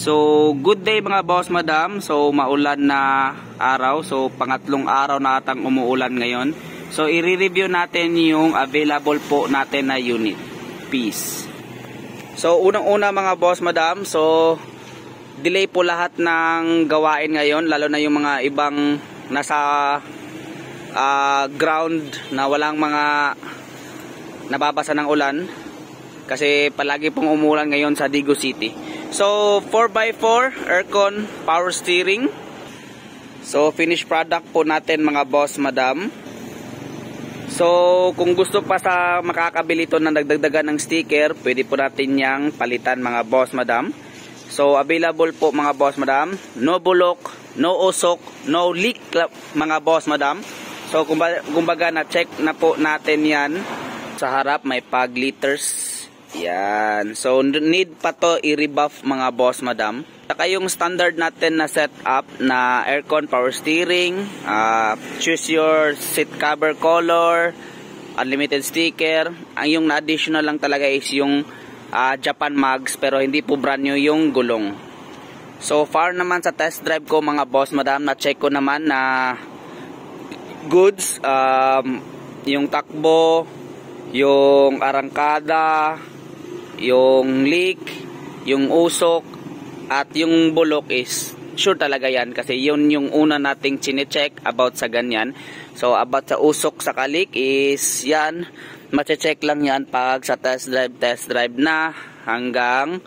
So, good day mga boss madam. So, maulan na araw. So, pangatlong araw na atang umuulan ngayon. So, i-review natin yung available po natin na unit. Peace. So, unang-una mga boss madam. So, delay po lahat ng gawain ngayon. Lalo na yung mga ibang nasa ground na walang mga nababasa ng ulan. Kasi palagi pong umulan ngayon sa Digo City. So 4x4 aircon power steering. So finished product po natin mga boss madam. So kung gusto pa sa makakabili ito ng dagdagan ng sticker, pwede po natin yang palitan mga boss madam. So available po mga boss madam. No bulok, no usok, no leak mga boss madam. So kumbaga na check na po natin yan. Sa harap may pag liters. Yan. So, need pa to i-rebuff mga boss madam. Saka yung standard natin na setup na aircon power steering, choose your seat cover color, unlimited sticker. Ang yung additional lang talaga is yung Japan mags, pero hindi po brand new yung gulong. So far naman sa test drive ko mga boss madam, na-check ko naman na goods, yung takbo, yung arangkada, yung leak, yung usok, at yung bulok is sure talaga yan kasi yun yung una nating chine-check about sa ganyan. So about sa usok sa leak is yan, mache-check lang yan pag sa test drive na hanggang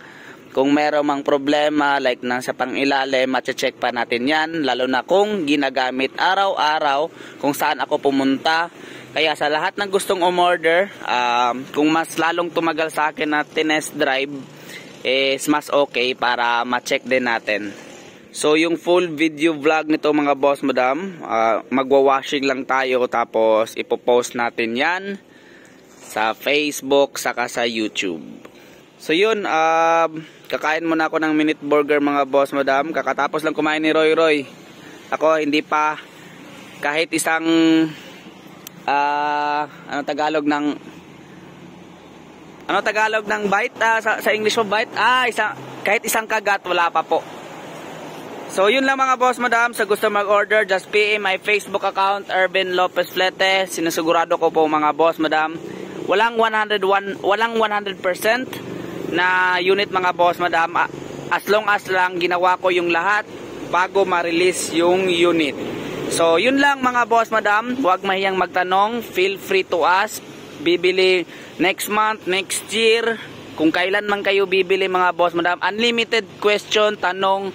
kung meron mang problema like nasa pangilalim, mache-check pa natin yan, lalo na kung ginagamit araw-araw kung saan ako pumunta. Kaya sa lahat ng gustong umorder, kung mas lalong tumagal sa akin na tinest drive, is mas okay para ma-check din natin. So yung full video vlog nito mga boss madam, magwa-washing lang tayo tapos ipopost natin yan sa Facebook saka sa YouTube. So yun, kakain muna ako ng minute burger mga boss madam. Kakatapos lang kumain ni Roy. Ako hindi pa kahit isang ano Tagalog ng bite, sa English mo bite, kahit isang kagat wala pa po. So yun lang mga boss madam, sa gusto mag-order just PM my Facebook account Ervin Lopez Flete. Sinusigurado ko po mga boss madam, walang 100% na unit mga boss madam, as long as lang ginawa ko yung lahat bago ma-release yung unit. So yun lang mga boss madam, huwag mahiyang magtanong, feel free to ask. Bibili next month, next year, kung kailan man kayo bibili mga boss madam, unlimited question, tanong,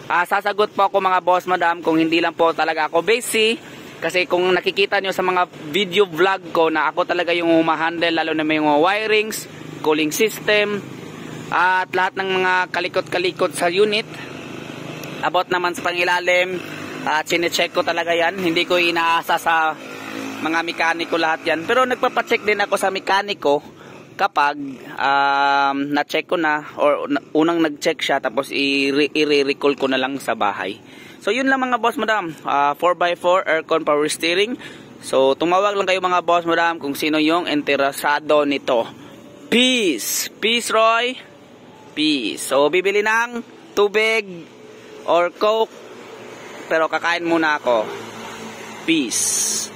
sasagot po ako mga boss madam kung hindi lang po talaga ako busy. Kasi kung nakikita nyo sa mga video vlog ko na ako talaga yung humahandle, lalo na may mga wirings, cooling system, at lahat ng mga kalikot-kalikot sa unit. About naman sa pangilalim, chine-check ko talaga yan. Hindi ko inaasa sa mga mekaniko lahat yan. Pero nagpapacheck din ako sa mekaniko kapag na-check ko na or unang nag-check siya tapos i-recall ko na lang sa bahay. So yun lang mga boss madam, 4x4 aircon power steering. So tumawag lang kayo mga boss madam kung sino yung interesado nito. Peace! Peace Roy! Peace! So bibili ng tubig or coke, pero kakain muna ako. Peace.